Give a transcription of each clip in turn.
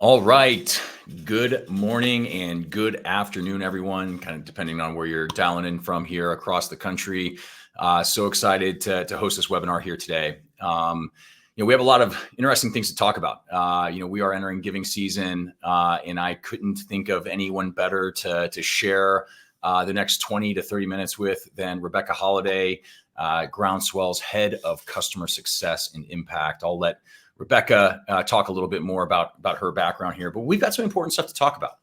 All right. Good morning and good afternoon, everyone, kind of depending on where you're dialing in from here across the country. So excited to host this webinar here today. We have a lot of interesting things to talk about. We are entering giving season, and I couldn't think of anyone better to share the next 20 to 30 minutes with than Rebecca Holliday, Groundswell's head of customer success and impact. I'll let Rebecca talk a little bit more about her background here, but we've got some important stuff to talk about.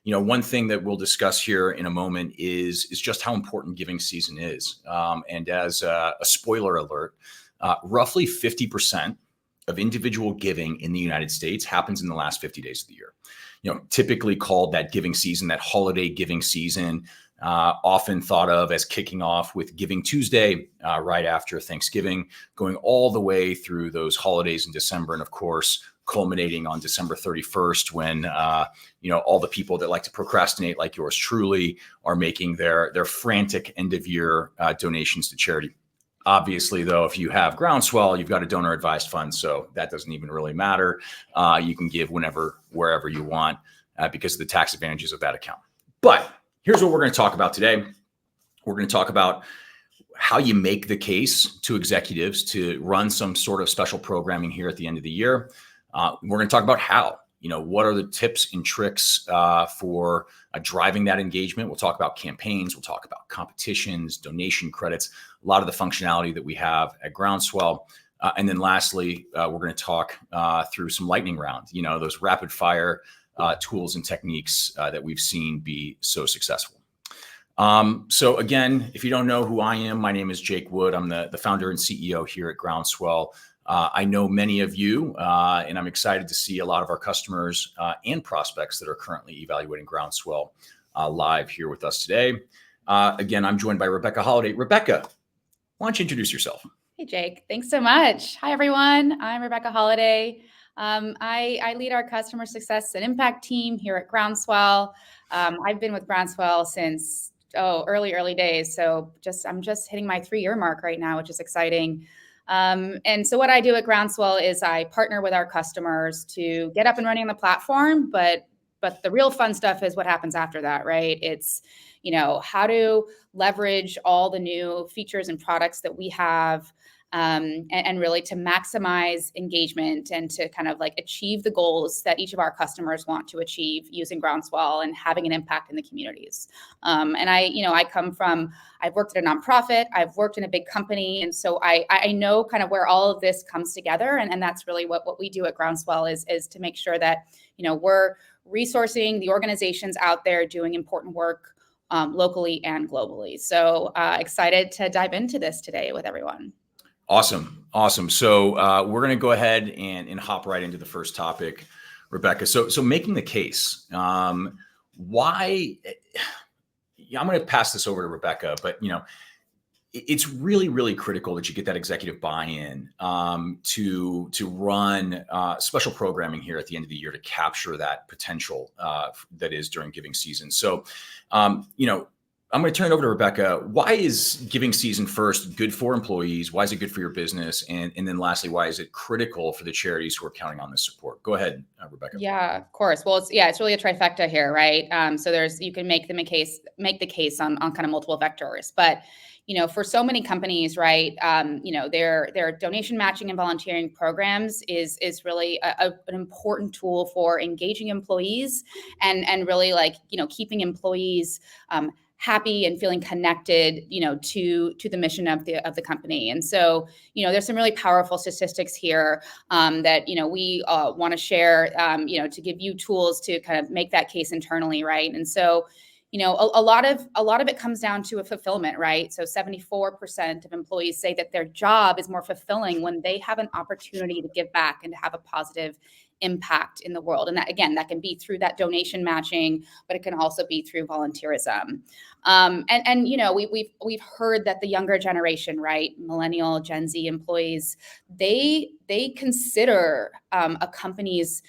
One thing that we'll discuss here in a moment is just how important giving season is. And as a spoiler alert, roughly 50% of individual giving in the United States happens in the last 50 days of the year. Typically called that giving season, that holiday giving season, often thought of as kicking off with Giving Tuesday right after Thanksgiving, going all the way through those holidays in December, and of course, culminating on December 31st when all the people that like to procrastinate, like yours truly, are making their frantic end of year donations to charity. Obviously, though, if you have Groundswell, you've got a donor advised fund, so that doesn't even really matter. You can give whenever, wherever you want because of the tax advantages of that account. But here's what we're going to talk about today. We're going to talk about how you make the case to executives to run some sort of special programming here at the end of the year. We're going to talk about how. What are the tips and tricks for driving that engagement? We'll talk about campaigns. We'll talk about competitions, donation credits, a lot of the functionality that we have at Groundswell. And then lastly, we're going to talk through some lightning rounds, those rapid fire tools and techniques that we've seen be so successful. So again, if you don't know who I am, my name is Jake Wood. I'm the founder and CEO here at Groundswell. I know many of you, and I'm excited to see a lot of our customers and prospects that are currently evaluating Groundswell live here with us today. Again, I'm joined by Rebecca Holliday. Rebecca, why don't you introduce yourself? Hey, Jake. Thanks so much. Hi, everyone. I'm Rebecca Holliday. I lead our customer success and impact team here at Groundswell. I've been with Groundswell since early days. So I'm just hitting my 3-year mark right now, which is exciting. And so what I do at Groundswell is I partner with our customers to get up and running on the platform, but the real fun stuff is what happens after that, right? It's, how to leverage all the new features and products that we have, and really to maximize engagement and to kind of like achieve the goals that each of our customers want to achieve using Groundswell and having an impact in the communities. And I've worked at a nonprofit, I've worked in a big company. And so I know kind of where all of this comes together. And that's really what we do at Groundswell is to make sure that, we're resourcing the organizations out there doing important work locally and globally. So excited to dive into this today with everyone. Awesome. So we're going to go ahead and hop right into the first topic, Rebecca. So making the case, why? I'm going to pass this over to Rebecca, but it's really, really critical that you get that executive buy-in to run special programming here at the end of the year to capture that potential that is during giving season. So, I'm going to turn it over to Rebecca. Why is giving season first good for employees? Why is it good for your business? And then lastly, why is it critical for the charities who are counting on this support? Go ahead, Rebecca. Yeah, of course. Well, it's really a trifecta here, right? So you can make the case on kind of multiple vectors, but for so many companies, right? Their donation matching and volunteering programs is really an important tool for engaging employees and really keeping employees happy and feeling connected, to the mission of the company. And so, there's some really powerful statistics here that, we want to share, to give you tools to kind of make that case internally, right? And so, a lot of it comes down to a fulfillment, right? So 74% of employees say that their job is more fulfilling when they have an opportunity to give back and to have a positive impact in the world. And that can be through that donation matching, but it can also be through volunteerism. We've heard that the younger generation, right, millennial, Gen Z employees, they consider a company's,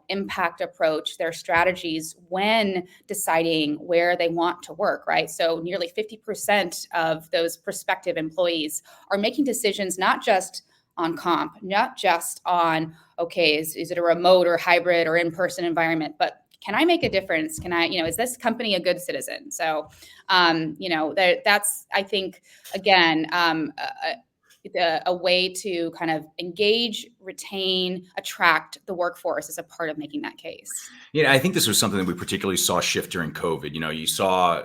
impact approach, their strategies when deciding where they want to work, right? So nearly 50% of those prospective employees are making decisions not just on comp, not just on, okay, is it a remote or hybrid or in-person environment, but can I make a difference? Can I, is this company a good citizen? So, that's, I think, again, a way to kind of engage, retain, attract the workforce as a part of making that case. Yeah, I think this was something that we particularly saw shift during COVID. You saw,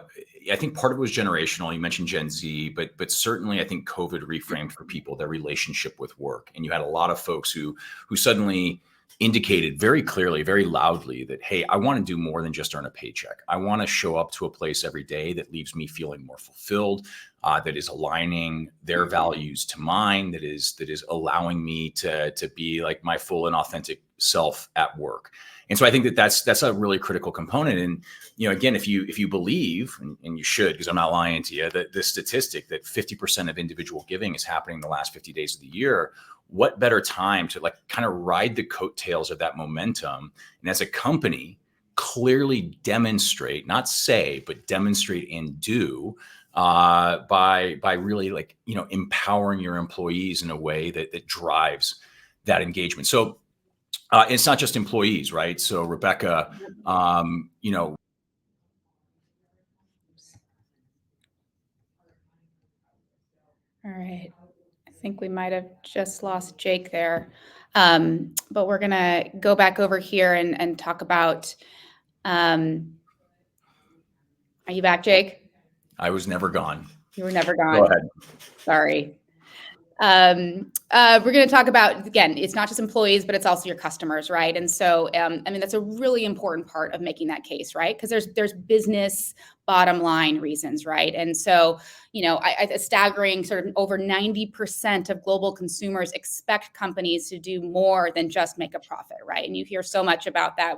I think part of it was generational. You mentioned Gen Z, but certainly I think COVID reframed for people their relationship with work. And you had a lot of folks who suddenly indicated very clearly, very loudly that, hey, I want to do more than just earn a paycheck. I want to show up to a place every day that leaves me feeling more fulfilled, that is aligning their values to mine, that is allowing me to be like my full and authentic self at work. And so I think that's a really critical component. And again, if you believe, and you should, because I'm not lying to you, that the statistic that 50% of individual giving is happening in the last 50 days of the year, what better time to kind of ride the coattails of that momentum, and as a company clearly demonstrate, not say, but demonstrate and do, by really empowering your employees in a way that drives that engagement. So it's not just employees, right? So Rebecca, All right. I think we might have just lost Jake there. But we're going to go back over here and talk about, are you back, Jake? I was never gone. You were never gone. Go ahead. Sorry. We're going to talk about, again, it's not just employees, but it's also your customers, right? And so, that's a really important part of making that case, right? Because there's business bottom line reasons, right? And so, a staggering sort of over 90% of global consumers expect companies to do more than just make a profit, right? And you hear so much about that.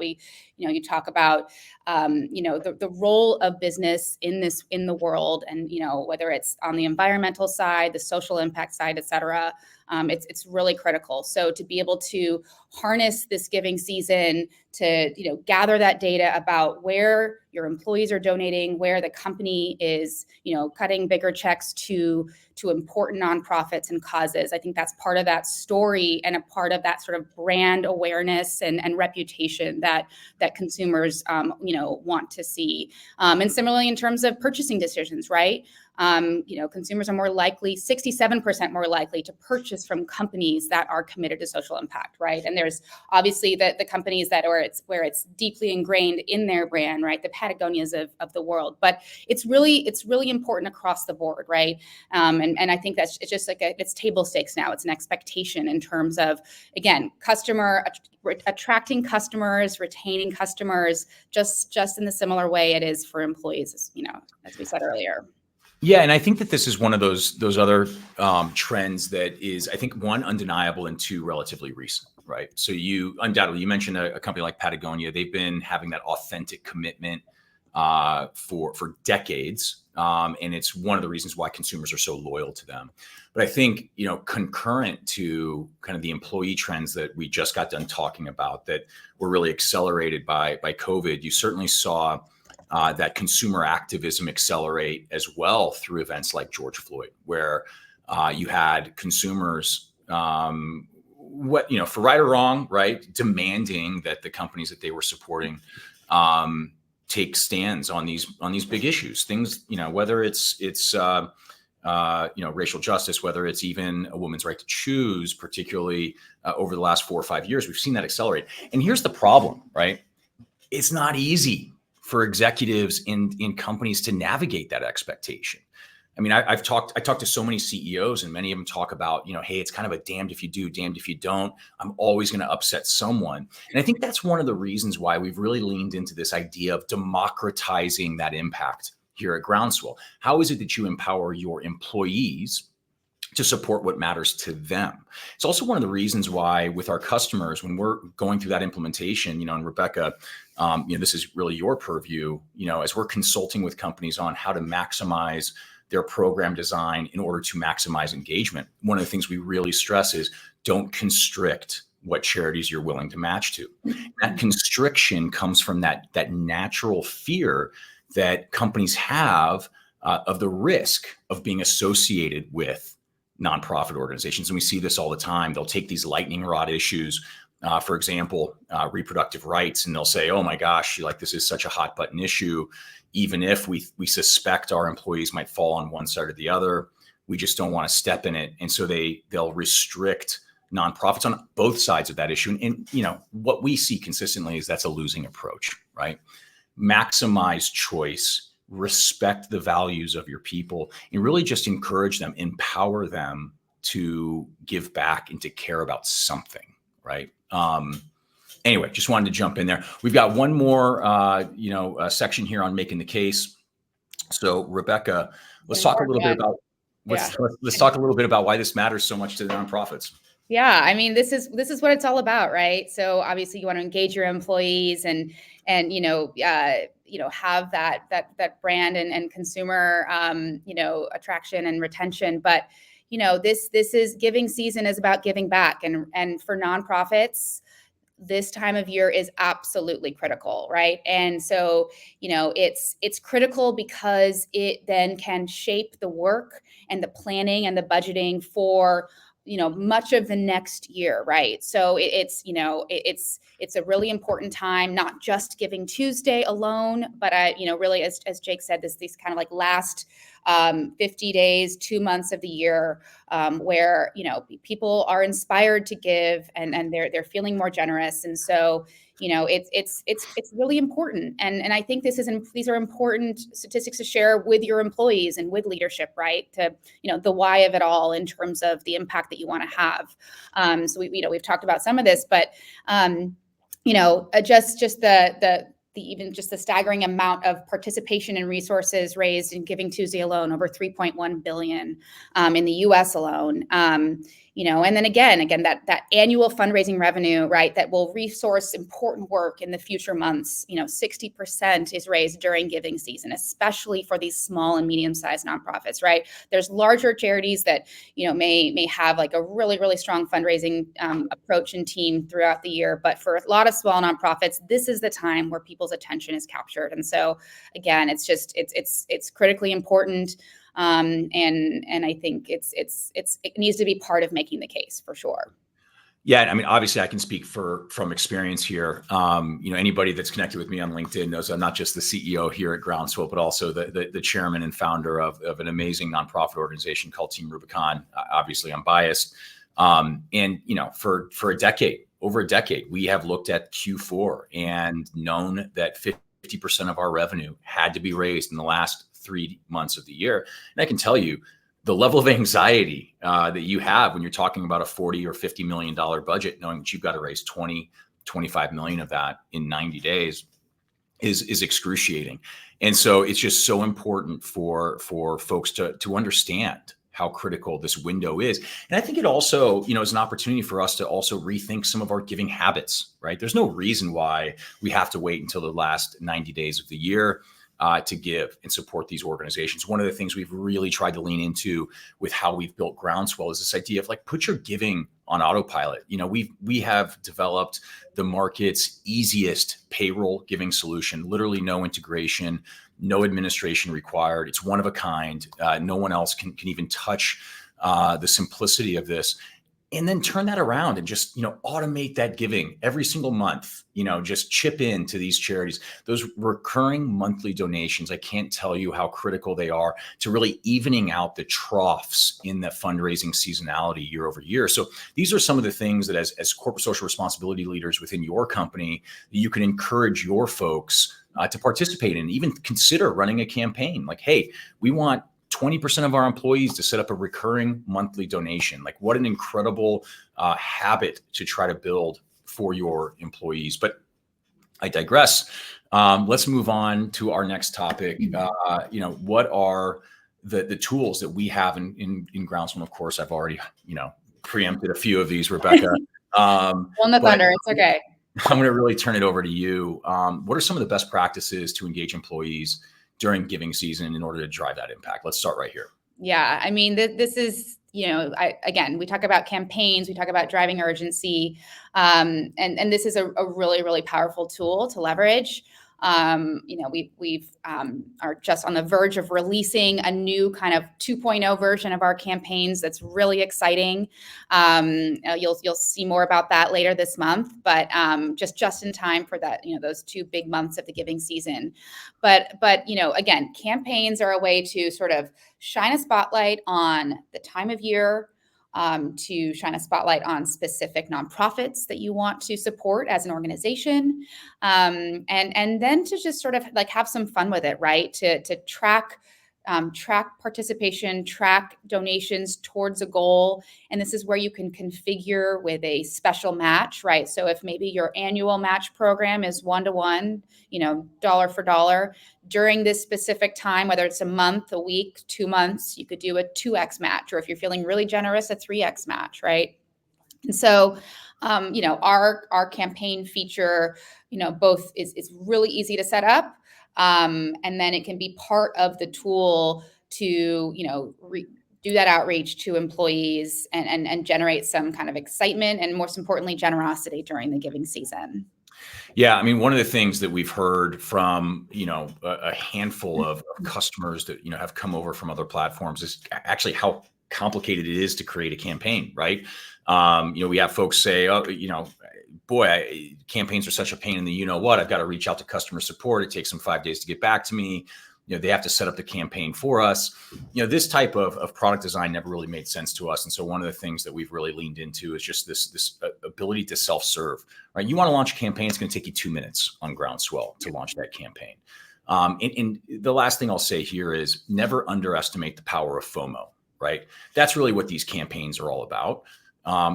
You talk about, the role of business in the world, and, whether it's on the environmental side, the social impact side, et cetera. It's really critical. So to be able to harness this giving season to, gather that data about where your employees are donating, where the company is, cutting bigger checks to important nonprofits and causes. I think that's part of that story and a part of that sort of brand awareness and reputation that consumers, want to see. And similarly, in terms of purchasing decisions, right? Consumers are more likely, 67% more likely to purchase from companies that are committed to social impact, right? And there's obviously the companies that are where it's deeply ingrained in their brand, right? The Patagonias of the world, but it's really important across the board, right? And I think it's just it's table stakes now. It's an expectation in terms of, again, attracting customers, retaining customers, just in the similar way it is for employees, as we said earlier. Yeah, and I think that this is one of those other trends that is, I think, one, undeniable, and two, relatively recent, right? So you mentioned a company like Patagonia. They've been having that authentic commitment for decades, and it's one of the reasons why consumers are so loyal to them. But I think, concurrent to kind of the employee trends that we just got done talking about that were really accelerated by COVID, you certainly saw that consumer activism accelerate as well through events like George Floyd, where you had consumers, for right or wrong, right, demanding that the companies that they were supporting take stands on these big issues. Things, whether it's racial justice, whether it's even a woman's right to choose, particularly over the last 4 or 5 years, we've seen that accelerate. And here's the problem, right? It's not easy for executives in companies to navigate that expectation. I mean, I talked to so many CEOs, and many of them talk about, hey, it's kind of a damned if you do, damned if you don't. I'm always going to upset someone. And I think that's one of the reasons why we've really leaned into this idea of democratizing that impact here at Groundswell. How is it that you empower your employees to support what matters to them? It's also one of the reasons why with our customers, when we're going through that implementation, and Rebecca, this is really your purview, as we're consulting with companies on how to maximize their program design in order to maximize engagement. One of the things we really stress is don't constrict what charities you're willing to match to. That constriction comes from that natural fear that companies have of the risk of being associated with nonprofit organizations. And we see this all the time. They'll take these lightning rod issues, for example, reproductive rights, and they'll say, oh my gosh, like this is such a hot button issue. Even if we suspect our employees might fall on one side or the other, we just don't want to step in it. And so they'll restrict nonprofits on both sides of that issue. And what we see consistently is that's a losing approach, right? Maximize choice, respect the values of your people, and really just encourage them, empower them to give back and to care about something, right? Anyway, just wanted to jump in there. We've got one more, section here on making the case. So Rebecca, let's talk a little bit about let's talk a little bit about why this matters so much to the nonprofits. Yeah, I mean, this is what it's all about, right? So obviously, you want to engage your employees and have that brand and consumer attraction and retention. But this is giving season is about giving back, and for nonprofits, this time of year is absolutely critical, right? And so, it's critical because it then can shape the work and the planning and the budgeting for much of the next year, right? So it's a really important time, not just Giving Tuesday alone, but really, as Jake said, these kind of like last 50 days, 2 months of the year, where people are inspired to give and they're feeling more generous, and so it's really important. And I think these are important statistics to share with your employees and with leadership, right? To the why of it all in terms of the impact that you want to have. So we've talked about some of this, but just the staggering amount of participation and resources raised in Giving Tuesday alone, over 3.1 billion in the U.S. alone. And then again, that annual fundraising revenue, right, that will resource important work in the future months. 60% is raised during giving season, especially for these small and medium-sized nonprofits, right? There's larger charities that may have like a really, really strong fundraising approach and team throughout the year, but for a lot of small nonprofits, this is the time where people's attention is captured. And so again, it's critically important. And I think it needs to be part of making the case for sure. Yeah, I mean, obviously, I can speak from experience here. Anybody that's connected with me on LinkedIn knows I'm not just the CEO here at Groundswell, but also the chairman and founder of an amazing nonprofit organization called Team Rubicon. Obviously, I'm biased, and for over a decade, we have looked at Q4 and known that 50% of our revenue had to be raised in the last 3 months of the year. And I can tell you, the level of anxiety that you have when you're talking about a $40 or $50 million budget, knowing that you've got to raise 25 million of that in 90 days is excruciating. And so it's just so important for folks to understand how critical this window is. And I think it also, is an opportunity for us to also rethink some of our giving habits, right? There's no reason why we have to wait until the last 90 days of the year to give and support these organizations. One of the things we've really tried to lean into with how we've built Groundswell is this idea of like, put your giving on autopilot. We have developed the market's easiest payroll giving solution, literally no integration, no administration required. It's one of a kind. No one else can even touch the simplicity of this. And then turn that around and just, automate that giving every single month, just chip in to these charities. Those recurring monthly donations, I can't tell you how critical they are to really evening out the troughs in the fundraising seasonality year over year. So these are some of the things that as corporate social responsibility leaders within your company, you can encourage your folks to participate in, even consider running a campaign. Like, hey, we want 20% of our employees to set up a recurring monthly donation. Like, what an incredible habit to try to build for your employees. But I digress. Let's move on to our next topic. What are the tools that we have in Groundswell? Of course, I've already, preempted a few of these, Rebecca. On the thunder, it's okay. I'm going to really turn it over to you. What are some of the best practices to engage employees during giving season in order to drive that impact? Let's start right here. Yeah, I mean, this is, again, we talk about campaigns, we talk about driving urgency, and this is a really, really powerful tool to leverage. We've are just on the verge of releasing a new kind of 2.0 version of our campaigns that's really exciting. You'll see more about that later this month, but just in time for that, those 2 big months of the giving season. But again, campaigns are a way to sort of shine a spotlight on the time of year, to shine a spotlight on specific nonprofits that you want to support as an organization, and then to just sort of like have some fun with it, right? To track participation, track donations towards a goal. And this is where you can configure with a special match, right? So if maybe your annual match program is 1-to-1, dollar for dollar, during this specific time, whether it's a month, a week, 2 months, you could do a 2x match, or if you're feeling really generous, a 3x match, right? And so, our campaign feature, both is really easy to set up, and then it can be part of the tool to, do that outreach to employees and generate some kind of excitement and, most importantly, generosity during the giving season. Yeah, I mean, one of the things that we've heard from, a handful of customers that, have come over from other platforms is actually how complicated it is to create a campaign, right? We have folks say, oh, boy, campaigns are such a pain in the what. I've got to reach out to customer support. It takes them 5 days to get back to me. They have to set up the campaign for us. This type of product design never really made sense to us. And so one of the things that we've really leaned into is just this ability to self-serve, right? You want to launch a campaign, it's going to take you 2 minutes on Groundswell to launch that campaign. And the last thing I'll say here is never underestimate the power of FOMO, right? That's really what these campaigns are all about.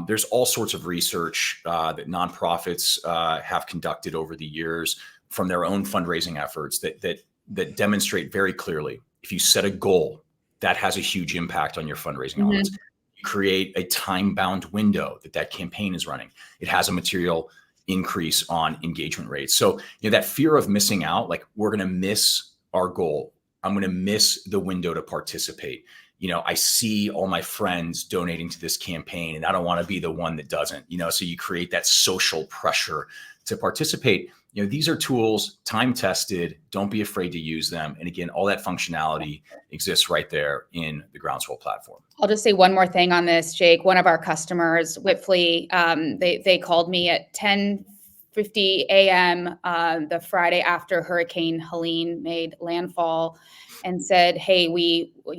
There's all sorts of research that nonprofits have conducted over the years from their own fundraising efforts that demonstrate very clearly, if you set a goal, that has a huge impact on your fundraising elements. You create a time-bound window that campaign is running. It has a material increase on engagement rates. So, that fear of missing out, like we're going to miss our goal. I'm going to miss the window to participate. I see all my friends donating to this campaign and I don't want to be the one that doesn't, so you create that social pressure to participate. These are tools, time tested. Don't be afraid to use them. And again, all that functionality exists right there in the Groundswell platform. I'll just say one more thing on this, Jake. One of our customers, Whitfley, they called me at 10:50 a.m. The Friday after Hurricane Helene made landfall and said, hey,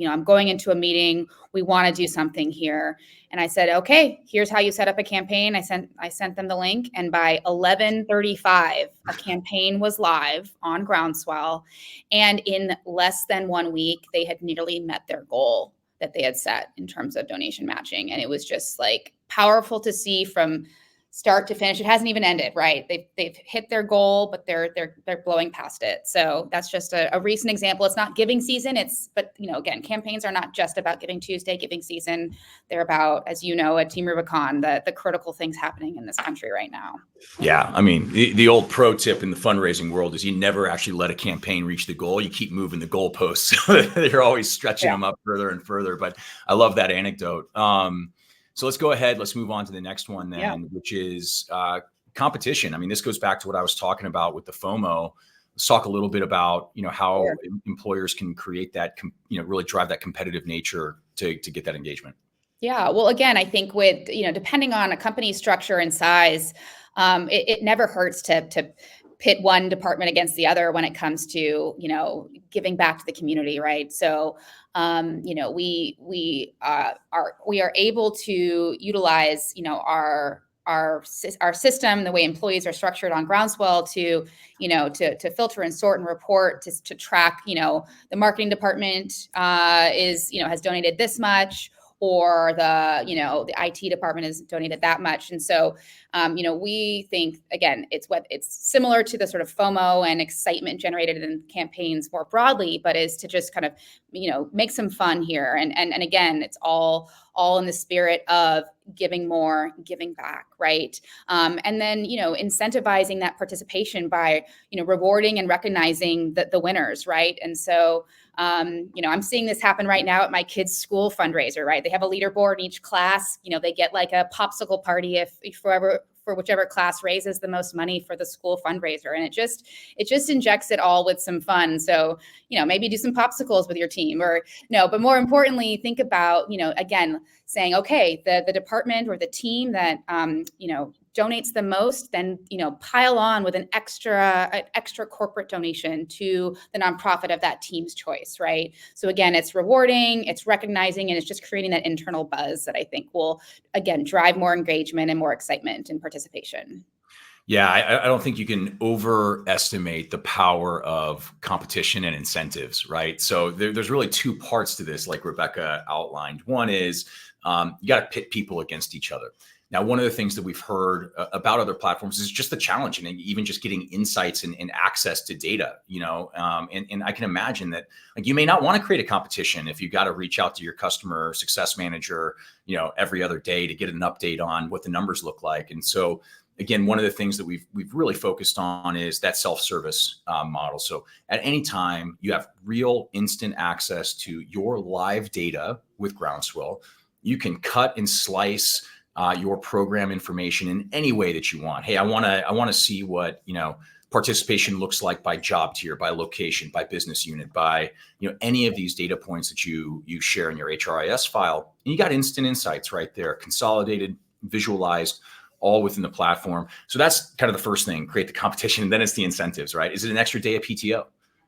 I'm going into a meeting. We want to do something here. And I said, okay, here's how you set up a campaign. I sent them the link. And by 11:35, a campaign was live on Groundswell. And in less than 1 week, they had nearly met their goal that they had set in terms of donation matching. And it was just like powerful to see from start to finish. It hasn't even ended, right? They've hit their goal, but they're blowing past it. So that's just a recent example. It's not giving season. But again, campaigns are not just about Giving Tuesday, giving season. They're about, as you know, at Team Rubicon, the critical things happening in this country right now. Yeah, I mean, the old pro tip in the fundraising world is you never actually let a campaign reach the goal. You keep moving the goalposts. They're always stretching them up further and further. But I love that anecdote. So let's go ahead. Let's move on to the next one then, which is competition. I mean, this goes back to what I was talking about with the FOMO. Let's talk a little bit about, how employers can create that, really drive that competitive nature to get that engagement. Yeah. Well, again, I think with, depending on a company's structure and size, it never hurts to pit one department against the other when it comes to, giving back to the community, right? So, we are able to utilize, our system, the way employees are structured on Groundswell to filter and sort and report to track, the marketing department has donated this much, or the IT department has donated that much. And so, we think, again, it's similar to the sort of FOMO and excitement generated in campaigns more broadly, but is to just kind of, make some fun here. And again, it's all in the spirit of giving more, giving back, right? And then, incentivizing that participation by, rewarding and recognizing the winners, right? And so, I'm seeing this happen right now at my kids' school fundraiser, right? They have a leaderboard in each class. They get like a popsicle party if for for whichever class raises the most money for the school fundraiser. And it just injects it all with some fun. So, maybe do some popsicles with your team, or no, but more importantly, think about, again, saying, okay, the department or the team that, donates the most, then, pile on with an extra corporate donation to the nonprofit of that team's choice, right? So again, it's rewarding, it's recognizing, and it's just creating that internal buzz that I think will, again, drive more engagement and more excitement and participation. Yeah, I don't think you can overestimate the power of competition and incentives, right? So there's really two parts to this, like Rebecca outlined. One is you got to pit people against each other. Now, one of the things that we've heard about other platforms is just the challenge, and even just getting insights and access to data, and I can imagine that, like, you may not want to create a competition if you got to reach out to your customer success manager, every other day to get an update on what the numbers look like. And so, again, one of the things that we've really focused on is that self-service model. So at any time, you have real instant access to your live data with Groundswell. You can cut and slice your program information in any way that you want. Hey, I want to see what participation looks like by job tier, by location, by business unit, by any of these data points that you share in your HRIS file. And you got instant insights right there, consolidated, visualized, all within the platform. So that's kind of the first thing: create the competition. And then it's the incentives, right? Is it an extra day of PTO?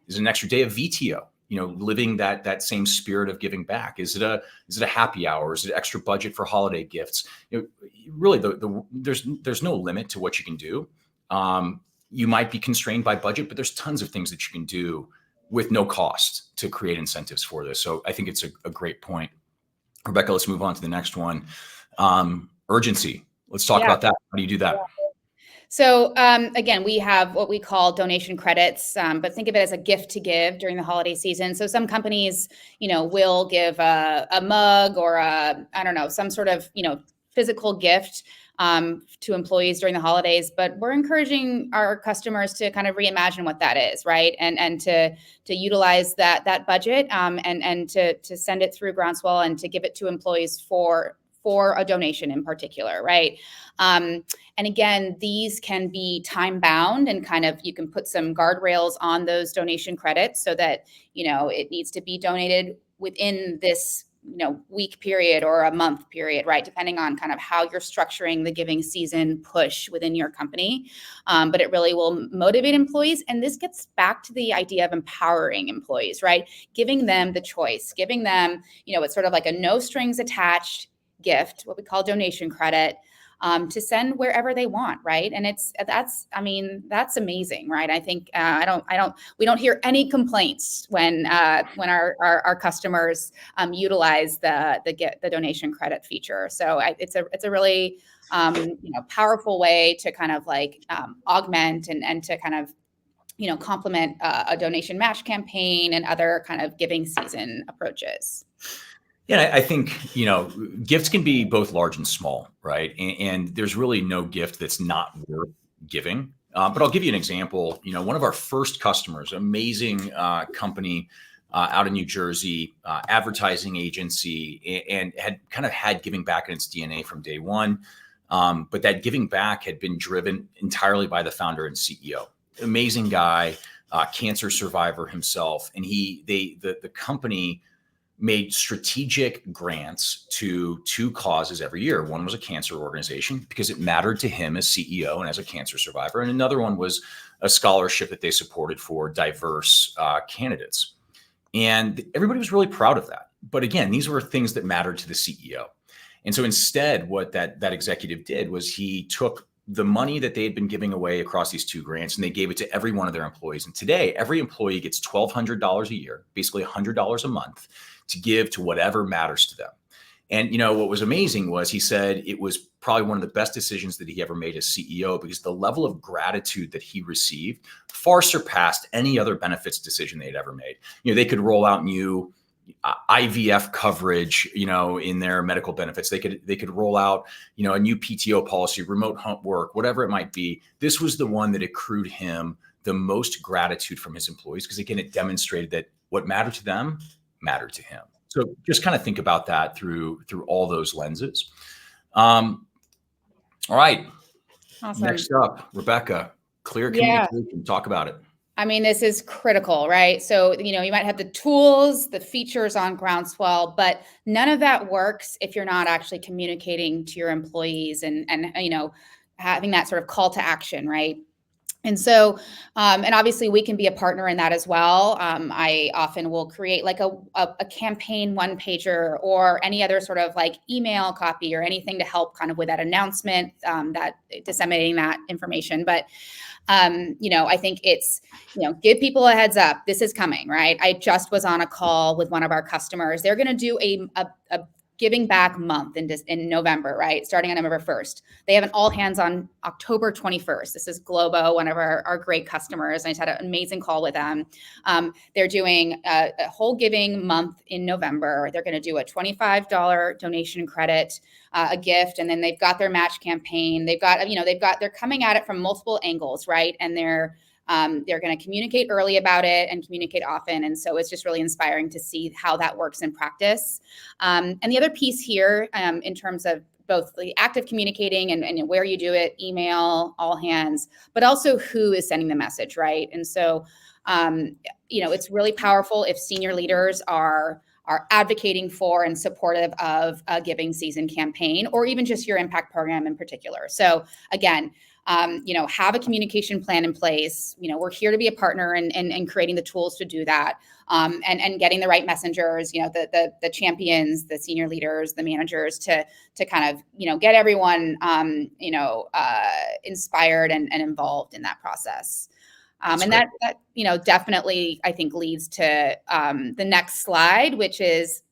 Is it an extra day of VTO? Living that same spirit of giving back. Is it a happy hour? Is it extra budget for holiday gifts? Really, there's no limit to what you can do. You might be constrained by budget, but there's tons of things that you can do with no cost to create incentives for this. So I think it's a great point. Rebecca, let's move on to the next one. Urgency. Let's talk about that. How do you do that? Yeah. So again, we have what we call donation credits, but think of it as a gift to give during the holiday season. So some companies, will give a mug or some sort of, physical gift to employees during the holidays. But we're encouraging our customers to kind of reimagine what that is, right? And to utilize that budget and to send it through Groundswell and to give it to employees for a donation in particular, right? And again, these can be time bound, and kind of, you can put some guardrails on those donation credits so that, it needs to be donated within this, week period or a month period, right? Depending on kind of how you're structuring the giving season push within your company. But it really will motivate employees. And this gets back to the idea of empowering employees, right? Giving them the choice, giving them, it's sort of like a no strings attached gift, what we call donation credit, to send wherever they want, right? And that's amazing, right? I think we don't hear any complaints when our customers utilize the donation credit feature. So it's a really powerful way to kind of like augment and to kind of complement a donation match campaign and other kind of giving season approaches. Yeah, I think, gifts can be both large and small, right? And there's really no gift that's not worth giving. But I'll give you an example. One of our first customers, amazing company out in New Jersey, advertising agency, and had giving back in its DNA from day one. But that giving back had been driven entirely by the founder and CEO. Amazing guy, cancer survivor himself. And the company made strategic grants to two causes every year. One was a cancer organization because it mattered to him as CEO and as a cancer survivor. And another one was a scholarship that they supported for diverse candidates. And everybody was really proud of that. But again, these were things that mattered to the CEO. And so instead, what that executive did was he took the money that they had been giving away across these two grants, and they gave it to every one of their employees. And today, every employee gets $1,200 a year, basically $100 a month, to give to whatever matters to them. And what was amazing was he said it was probably one of the best decisions that he ever made as CEO, because the level of gratitude that he received far surpassed any other benefits decision they'd ever made. They could roll out new IVF coverage, in their medical benefits. They could roll out, a new PTO policy, remote work, whatever it might be. This was the one that accrued him the most gratitude from his employees, because again, it demonstrated that what mattered to them mattered to him. So just kind of think about that through all those lenses. All right. Awesome. Next up, Rebecca, clear Yeah. communication. Talk about it. I mean, this is critical, right? So, you might have the tools, the features on Groundswell, but none of that works if you're not actually communicating to your employees and having that sort of call to action, right? And so, and obviously we can be a partner in that as well. I often will create like a campaign one pager or any other sort of like email copy or anything to help kind of with that announcement, that disseminating that information. But I think it's, give people a heads up. This is coming, right? I just was on a call with one of our customers. They're going to do a giving back month in November, right? Starting on November 1st. They have an all hands on October 21st. This is Globo, one of our great customers. I just had an amazing call with them. They're doing a whole giving month in November. They're going to do a $25 donation credit, a gift, and then they've got their match campaign. They're coming at it from multiple angles, right? And they're going to communicate early about it and communicate often. And so it's just really inspiring to see how that works in practice. And the other piece here, in terms of both the active communicating and where you do it, email, all hands, but also who is sending the message, right? And so, it's really powerful if senior leaders are advocating for and supportive of a giving season campaign, or even just your impact program in particular. So again, have a communication plan in place. We're here to be a partner and creating the tools to do that, and getting the right messengers, the champions, the senior leaders, the managers to kind of, get everyone, inspired and involved in that process. And that definitely, I think, leads to the next slide, which is,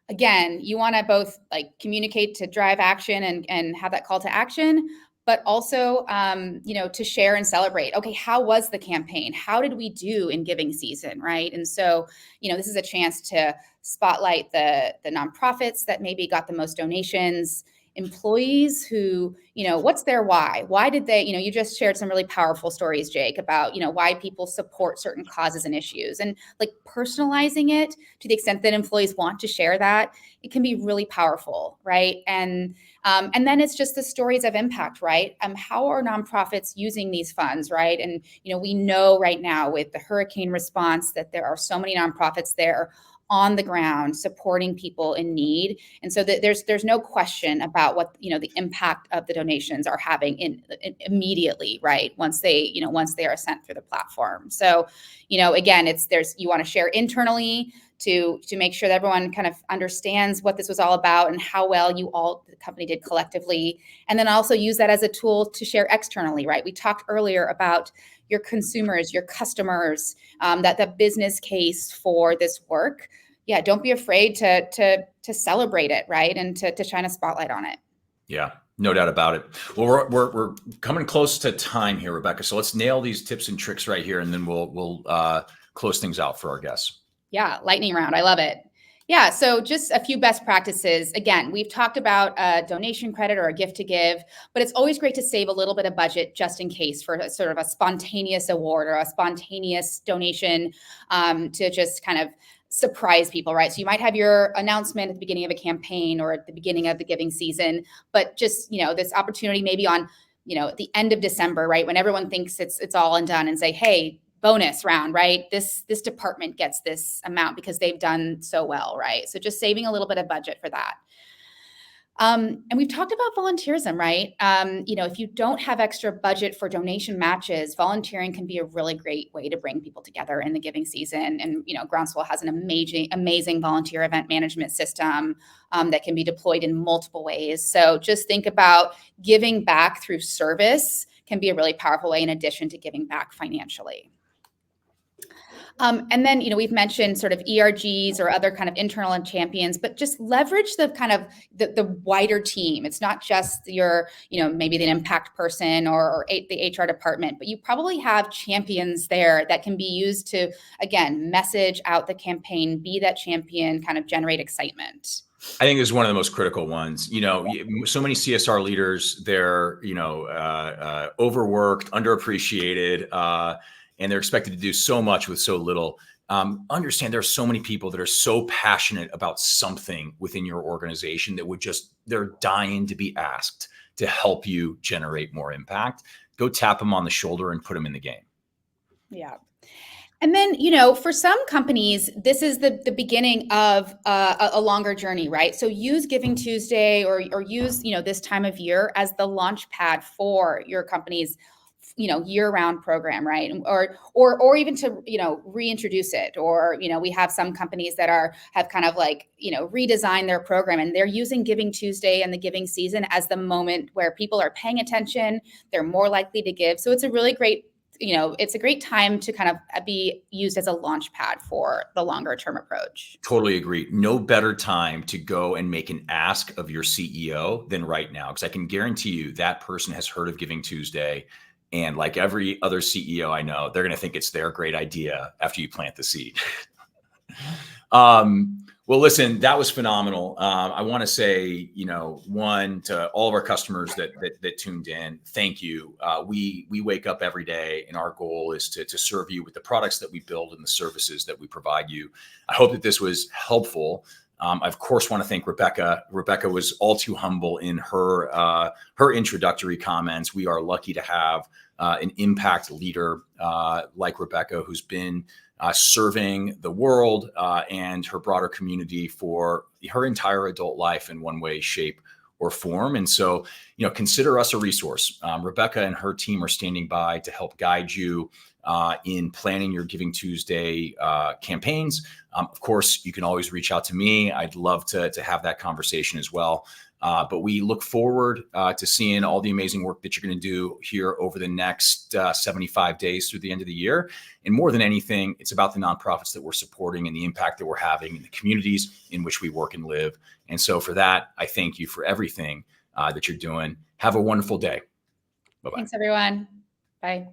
again, you want to both like communicate to drive action and have that call to action, but also, to share and celebrate. Okay, how was the campaign? How did we do in giving season, right? And so, this is a chance to spotlight the nonprofits that maybe got the most donations, employees who, what's their why? Why did they, you just shared some really powerful stories, Jake, about, why people support certain causes and issues, and like personalizing it to the extent that employees want to share that, it can be really powerful, right? And then it's just the stories of impact, right? How are nonprofits using these funds, right? And, we know right now with the hurricane response that there are so many nonprofits there on the ground supporting people in need. And so there's no question about what, the impact of the donations are having in immediately, right? Once they are sent through the platform. So, again, you want to share internally to make sure that everyone kind of understands what this was all about and how well the company did collectively. And then also use that as a tool to share externally, right? We talked earlier about your consumers, your customers, that the business case for this work. Yeah, don't be afraid to celebrate it, right? And to shine a spotlight on it. Yeah, no doubt about it. Well, we're coming close to time here, Rebecca. So let's nail these tips and tricks right here, and then we'll close things out for our guests. Yeah, lightning round. I love it. Yeah, so just a few best practices. Again, we've talked about a donation credit or a gift to give, but it's always great to save a little bit of budget just in case for sort of a spontaneous award or a spontaneous donation, to just kind of surprise people, right? So you might have your announcement at the beginning of a campaign or at the beginning of the giving season, but just, this opportunity maybe on, at the end of December, right? When everyone thinks it's all done, and say, hey, bonus round, right? This department gets this amount because they've done so well, right? So just saving a little bit of budget for that. And we've talked about volunteerism, right? If you don't have extra budget for donation matches, volunteering can be a really great way to bring people together in the giving season. And, Groundswell has an amazing volunteer event management system that can be deployed in multiple ways. So just think about giving back through service can be a really powerful way in addition to giving back financially. And then, we've mentioned sort of ERGs or other kind of internal champions, but just leverage the kind of the wider team. It's not just your, maybe the impact person or the HR department, but you probably have champions there that can be used to, again, message out the campaign, be that champion, kind of generate excitement. I think this is one of the most critical ones. So many CSR leaders, they're, overworked, underappreciated, and they're expected to do so much with so little. Understand there are so many people that are so passionate about something within your organization that they're dying to be asked to help you generate more impact, go tap them on the shoulder and put them in the game. Yeah. And then, for some companies, this is the beginning of a longer journey, right? So use Giving Tuesday or use, this time of year as the launch pad for your company's, year-round program, right? Or even to, reintroduce it. Or, we have some companies that have kind of like, redesigned their program, and they're using Giving Tuesday and the giving season as the moment where people are paying attention, they're more likely to give. So it's a really great it's a great time to kind of be used as a launch pad for the longer term approach. Totally agree. No better time to go and make an ask of your CEO than right now, because I can guarantee you that person has heard of Giving Tuesday. And like every other CEO I know, they're going to think it's their great idea after you plant the seed. Well, listen, that was phenomenal. I want to say, one, to all of our customers that tuned in, thank you. We wake up every day, and our goal is to serve you with the products that we build and the services that we provide you. I hope that this was helpful. I, of course, want to thank Rebecca. Rebecca was all too humble in her introductory comments. We are lucky to have an impact leader like Rebecca, who's been serving the world and her broader community for her entire adult life in one way, shape, or form. And so, consider us a resource. Rebecca and her team are standing by to help guide you in planning your Giving Tuesday campaigns. Of course, you can always reach out to me. I'd love to have that conversation as well. But we look forward to seeing all the amazing work that you're going to do here over the next 75 days through the end of the year. And more than anything, it's about the nonprofits that we're supporting and the impact that we're having in the communities in which we work and live. And so for that, I thank you for everything that you're doing. Have a wonderful day. Bye-bye. Thanks, everyone. Bye.